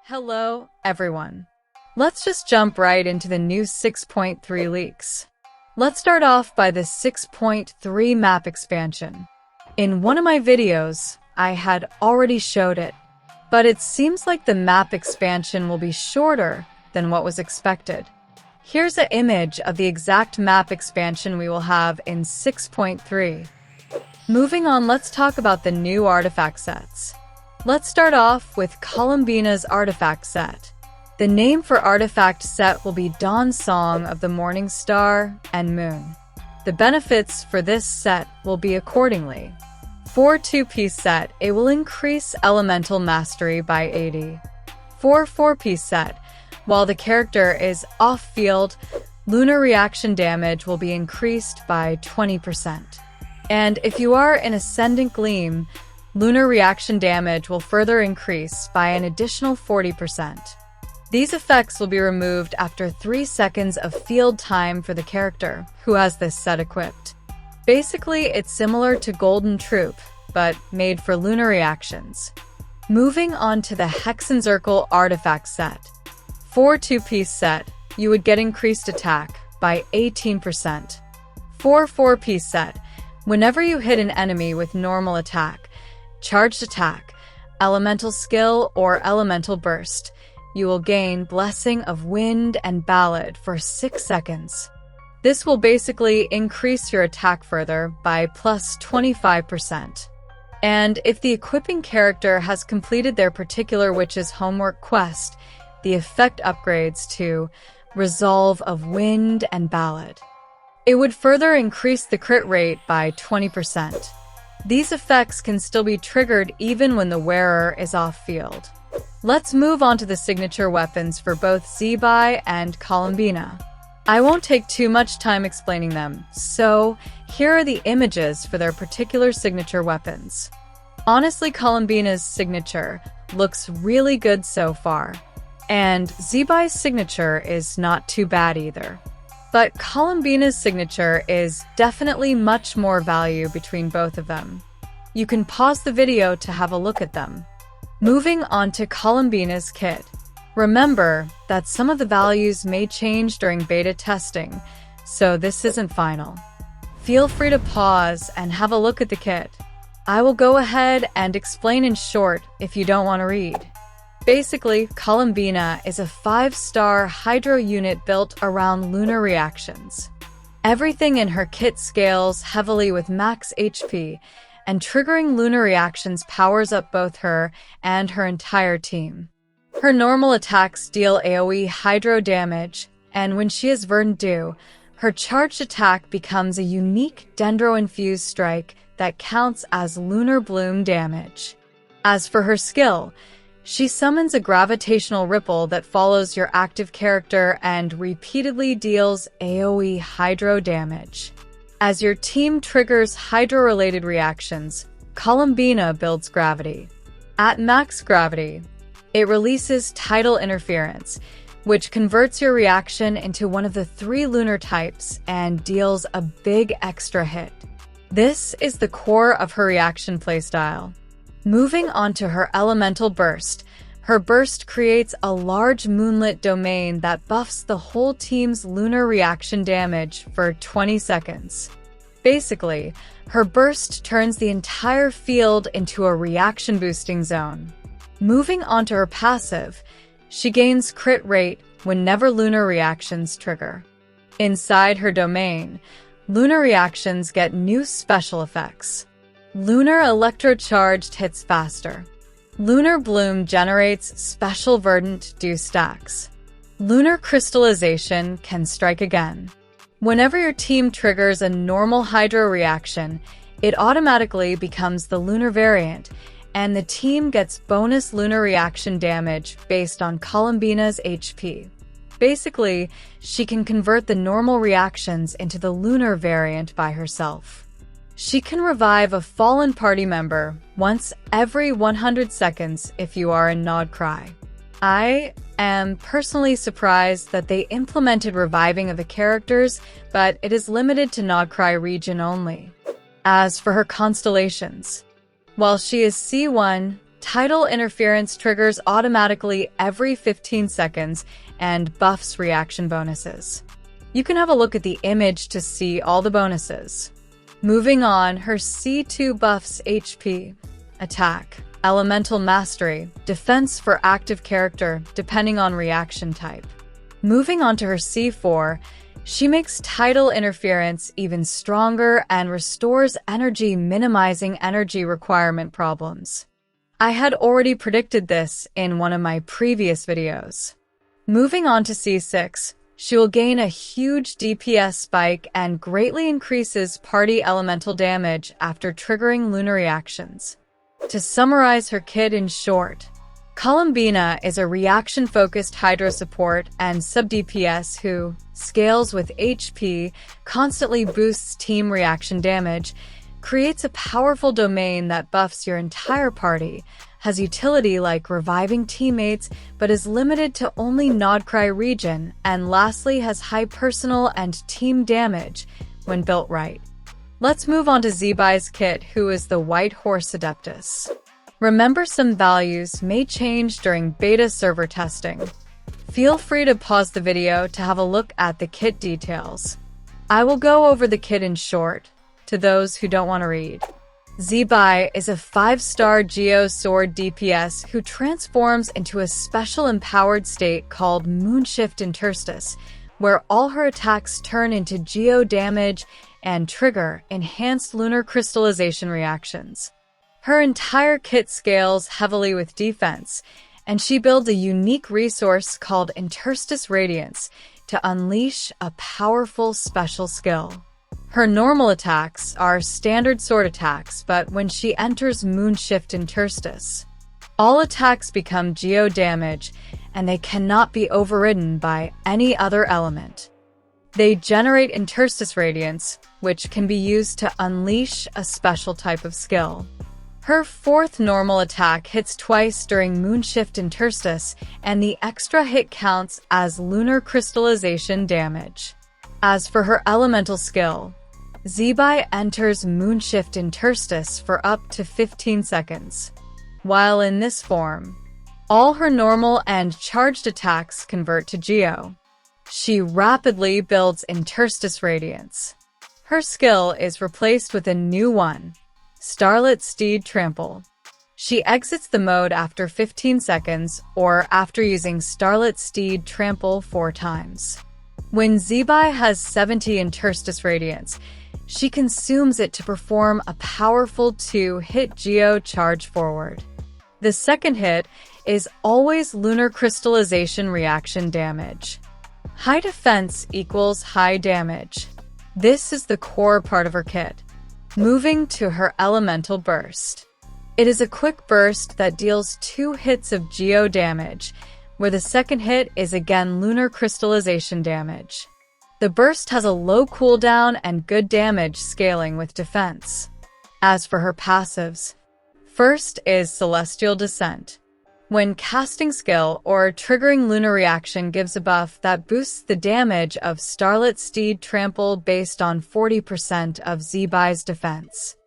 Hello, everyone. Let's just jump right into the new 6.3 leaks. Let's start off by the 6.3 map expansion. In one of my videos, I had already showed it, but it seems like the map expansion will be shorter than what was expected. Here's an image of the exact map expansion we will have in 6.3. Moving on, let's talk about the new artifact sets. Let's start off with Columbina's Artifact Set. The name for Artifact Set will be Dawn Song of the Morning Star and Moon. The benefits for this set will be accordingly. For 2-piece set, it will increase Elemental Mastery by 80. For 4-piece set, while the character is off-field, lunar reaction damage will be increased by 20%. And if you are an Ascendant Gleam, lunar reaction damage will further increase by an additional 40%. These effects will be removed after 3 seconds of field time for the character who has this set equipped. Basically, it's similar to Golden Troop, but made for lunar reactions. Moving on to the Hexenzirkel Artifact Set. For 2-piece set, you would get increased attack by 18%. For 4-piece set, whenever you hit an enemy with normal attack, charged attack, elemental skill, or elemental burst, you will gain Blessing of Wind and Ballad for 6 seconds. This will basically increase your attack further by plus 25%. And if the equipping character has completed their particular witch's homework quest, the effect upgrades to Resolve of Wind and Ballad. It would further increase the crit rate by 20%. These effects can still be triggered even when the wearer is off-field. Let's move on to the signature weapons for both ZIBAI and Columbina. I won't take too much time explaining them, so here are the images for their particular signature weapons. Honestly, Columbina's signature looks really good so far, and ZIBAI's signature is not too bad either. But Columbina's signature is definitely much more value between both of them. You can pause the video to have a look at them. Moving on to Columbina's kit. Remember that some of the values may change during beta testing, so this isn't final. Feel free to pause and have a look at the kit. I will go ahead and explain in short if you don't want to read. Basically, Columbina is a 5-star Hydro unit built around lunar reactions. Everything in her kit scales heavily with max HP, and triggering lunar reactions powers up both her and her entire team. Her normal attacks deal AoE Hydro damage, and when she is Verdant, her charged attack becomes a unique Dendro-infused strike that counts as Lunar Bloom damage. As for her skill, she summons a gravitational ripple that follows your active character and repeatedly deals AoE Hydro damage. As your team triggers Hydro-related reactions, Columbina builds gravity. At max gravity, it releases Tidal Interference, which converts your reaction into one of the 3 lunar types and deals a big extra hit. This is the core of her reaction playstyle. Moving on to her elemental burst, her burst creates a large moonlit domain that buffs the whole team's lunar reaction damage for 20 seconds. Basically, her burst turns the entire field into a reaction boosting zone. Moving on to her passive, she gains crit rate whenever lunar reactions trigger. Inside her domain, lunar reactions get new special effects. Lunar Electrocharged hits faster. Lunar Bloom generates special Verdant Dew stacks. Lunar Crystallization can strike again. Whenever your team triggers a normal Hydro reaction, it automatically becomes the lunar variant, and the team gets bonus lunar reaction damage based on Columbina's HP. Basically, she can convert the normal reactions into the lunar variant by herself. She can revive a fallen party member once every 100 seconds if you are in Nod Cry. I am personally surprised that they implemented reviving of the characters, but it is limited to Nod Cry region only. As for her constellations, while she is C1, Tidal interference triggers automatically every 15 seconds and buffs reaction bonuses. You can have a look at the image to see all the bonuses. Moving on, her C2 buffs HP, attack, elemental mastery, defense for active character depending on reaction type. Moving on to her C4, she makes tidal interference even stronger and restores energy, minimizing energy requirement problems. I had already predicted this in one of my previous videos. Moving on to C6, she will gain a huge DPS spike and greatly increases party elemental damage after triggering lunar reactions. To summarize her kit in short, Columbina is a reaction-focused hydro support and sub-DPS who scales with HP, constantly boosts team reaction damage, creates a powerful domain that buffs your entire party, has utility like reviving teammates but is limited to only Nodcry region, and lastly has high personal and team damage when built right. Let's move on to ZIBAI's kit, who is the White Horse Adeptus. Remember, some values may change during beta server testing. Feel free to pause the video to have a look at the kit details. I will go over the kit in short, to those who don't want to read. ZIBAI is a 5-star Geo Sword DPS who transforms into a special empowered state called Moonshift Interstice, where all her attacks turn into Geo damage and trigger enhanced lunar crystallization reactions. Her entire kit scales heavily with defense, and she builds a unique resource called Interstice Radiance to unleash a powerful special skill. Her normal attacks are standard sword attacks, but when she enters Moonshift Interstice, all attacks become Geo damage, and they cannot be overridden by any other element. They generate Interstice Radiance, which can be used to unleash a special type of skill. Her 4th normal attack hits twice during Moonshift Interstice, and the extra hit counts as lunar crystallization damage. As for her elemental skill, ZIBAI enters Moonshift Interstice for up to 15 seconds. While in this form, all her normal and charged attacks convert to Geo. She rapidly builds Interstice Radiance. Her skill is replaced with a new one, Starlit Steed Trample. She exits the mode after 15 seconds or after using Starlit Steed Trample 4 times. When ZIBAI has 70 Interstice Radiance, she consumes it to perform a powerful 2-hit Geo charge forward. The second hit is always lunar crystallization reaction damage. High defense equals high damage. This is the core part of her kit. Moving to her elemental burst. It is a quick burst that deals 2 hits of Geo damage, where the second hit is again lunar crystallization damage. The burst has a low cooldown and good damage scaling with defense. As for her passives, first is Celestial Descent. When casting skill or triggering lunar reaction gives a buff that boosts the damage of Starlit Steed Trample based on 40% of ZIBAI's defense.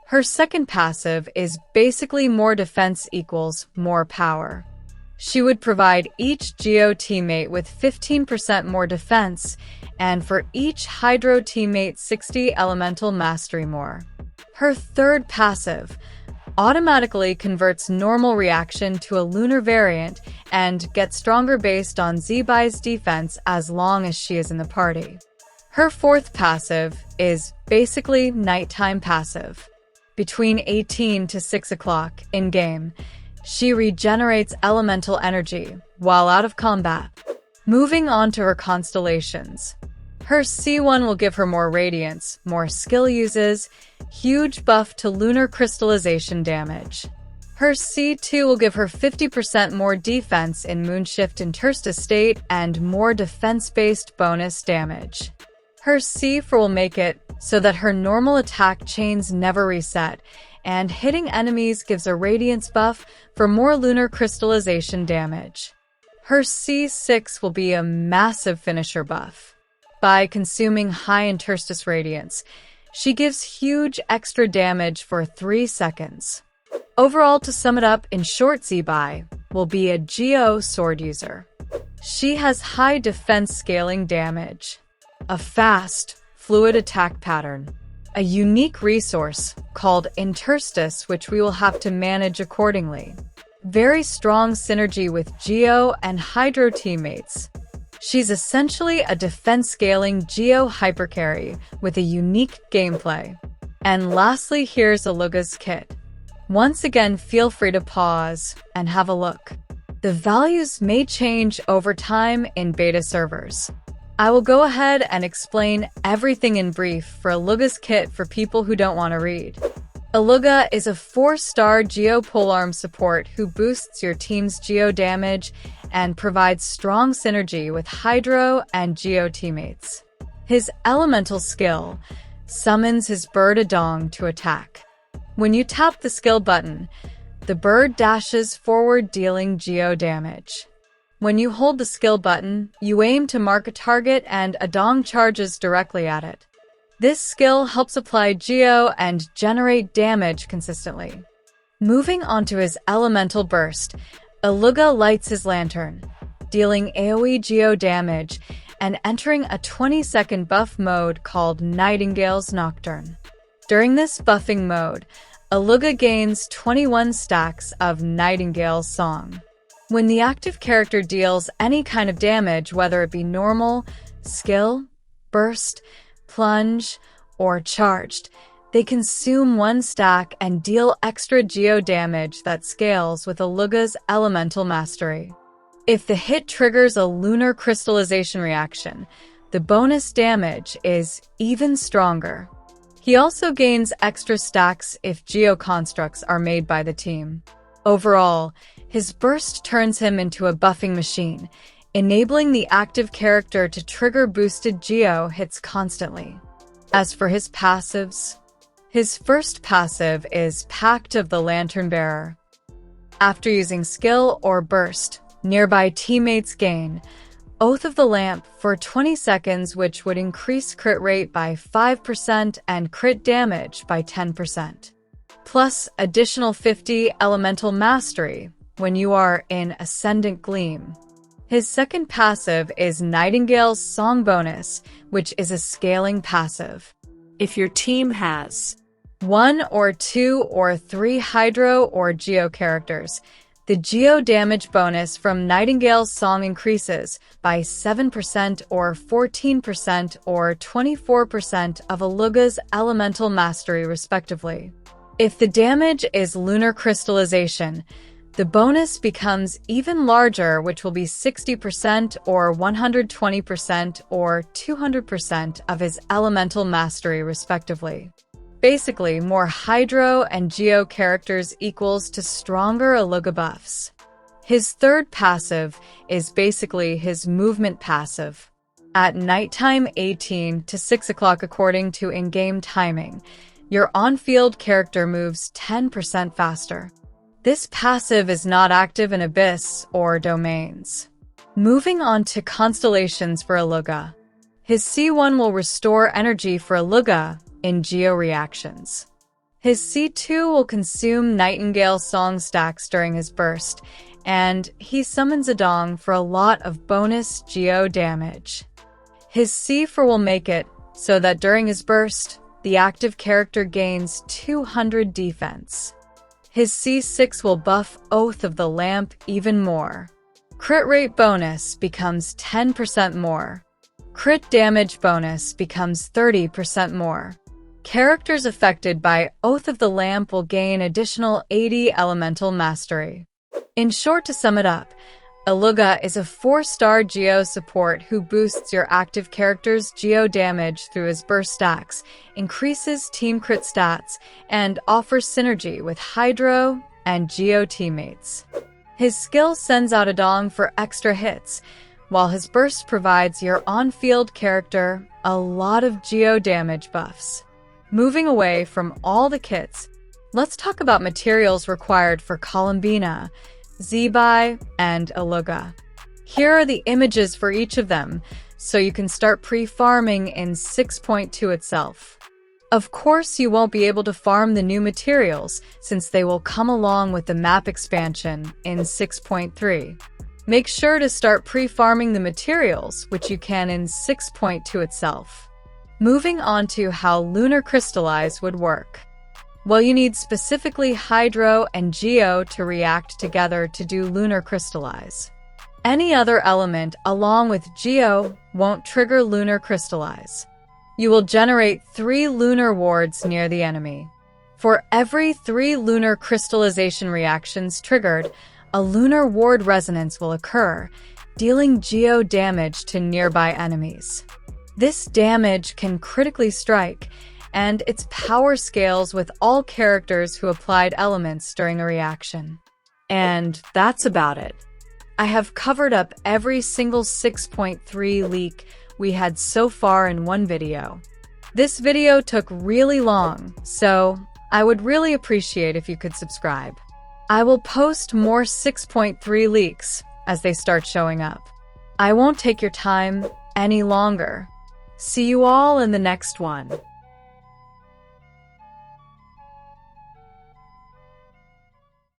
Her second passive is basically more defense equals more power. She would provide each Geo teammate with 15% more defense, and for each Hydro teammate 60 elemental mastery more. Her third passive automatically converts normal reaction to a lunar variant and gets stronger based on ZIBAI's defense as long as she is in the party. Her fourth passive is basically nighttime passive. Between 18 to 6 o'clock in-game, she regenerates elemental energy while out of combat. Moving on to her constellations. Her C1 will give her more radiance, more skill uses, huge buff to lunar crystallization damage. Her C2 will give her 50% more defense in Moonshift Interstice state and more defense-based bonus damage. Her C4 will make it so that her normal attack chains never reset, and hitting enemies gives a radiance buff for more lunar crystallization damage. Her C6 will be a massive finisher buff. By consuming high Interstice Radiance, she gives huge extra damage for 3 seconds. Overall, to sum it up in short, ZIBAI will be a Geo sword user. She has high defense scaling damage, a fast, fluid attack pattern, a unique resource called Interstice which we will have to manage accordingly, very strong synergy with Geo and Hydro teammates. She's essentially a defense-scaling Geo hypercarry with a unique gameplay. And lastly, here's Illuga's kit. Once again, feel free to pause and have a look. The values may change over time in beta servers. I will go ahead and explain everything in brief for Illuga's kit for people who don't want to read. Illuga is a 4-star Geo polearm support who boosts your team's Geo damage and provides strong synergy with Hydro and Geo teammates. His elemental skill summons his bird Adong to attack. When you tap the skill button, the bird dashes forward, dealing Geo damage. When you hold the skill button, you aim to mark a target and Adong charges directly at it. This skill helps apply Geo and generate damage consistently. Moving on to his elemental burst, Illuga lights his lantern, dealing AoE Geo damage and entering a 20-second buff mode called Nightingale's Nocturne. During this buffing mode, Illuga gains 21 stacks of Nightingale's Song. When the active character deals any kind of damage, whether it be normal, skill, burst, plunge, or charged, they consume 1 stack and deal extra Geo damage that scales with Illuga's elemental mastery. If the hit triggers a Lunar Crystallization reaction, the bonus damage is even stronger. He also gains extra stacks if Geo constructs are made by the team. Overall, his burst turns him into a buffing machine, enabling the active character to trigger boosted Geo hits constantly. As for his passives, his first passive is Pact of the Lantern Bearer. After using skill or burst, nearby teammates gain Oath of the Lamp for 20 seconds, which would increase crit rate by 5% and crit damage by 10%. Plus additional 50 elemental mastery when you are in Ascendant Gleam. His second passive is Nightingale's Song bonus, which is a scaling passive. If your team has 1 or 2 or 3 Hydro or Geo characters, the Geo damage bonus from Nightingale's Song increases by 7% or 14% or 24% of Illuga's elemental mastery respectively. If the damage is Lunar Crystallization, the bonus becomes even larger, which will be 60% or 120% or 200% of his elemental mastery respectively. Basically, more Hydro and Geo characters equals to stronger Illuga buffs. His third passive is basically his movement passive. At nighttime 18 to 6 o'clock according to in-game timing, your on-field character moves 10% faster. This passive is not active in Abyss or Domains. Moving on to constellations for Illuga. His C1 will restore energy for Illuga in Geo reactions. His C2 will consume Nightingale Song stacks during his burst, and he summons Adong for a lot of bonus Geo damage. His C4 will make it so that during his burst, the active character gains 200 defense. His C6 will buff Oath of the Lamp even more. Crit rate bonus becomes 10% more. Crit damage bonus becomes 30% more. Characters affected by Oath of the Lamp will gain additional 80 elemental mastery. In short, to sum it up, Illuga is a 4-star Geo support who boosts your active character's Geo damage through his burst stacks, increases team crit stats, and offers synergy with Hydro and Geo teammates. His skill sends out Adong for extra hits, while his burst provides your on-field character a lot of Geo damage buffs. Moving away from all the kits, let's talk about materials required for Columbina, ZIBAI, and Illuga. Here are the images for each of them, so you can start pre-farming in 6.2 itself. Of course, you won't be able to farm the new materials since they will come along with the map expansion in 6.3. Make sure to start pre-farming the materials, which you can in 6.2 itself. Moving on to how Lunar Crystallize would work. Well, you need specifically Hydro and Geo to react together to do Lunar Crystallize. Any other element along with Geo won't trigger Lunar Crystallize. You will generate 3 lunar wards near the enemy. For every 3 lunar crystallization reactions triggered, a lunar ward resonance will occur, dealing Geo damage to nearby enemies. This damage can critically strike, and its power scales with all characters who applied elements during a reaction. And that's about it. I have covered up every single 6.3 leak we had so far in one video. This video took really long, so I would really appreciate if you could subscribe. I will post more 6.3 leaks as they start showing up. I won't take your time any longer. See you all in the next one.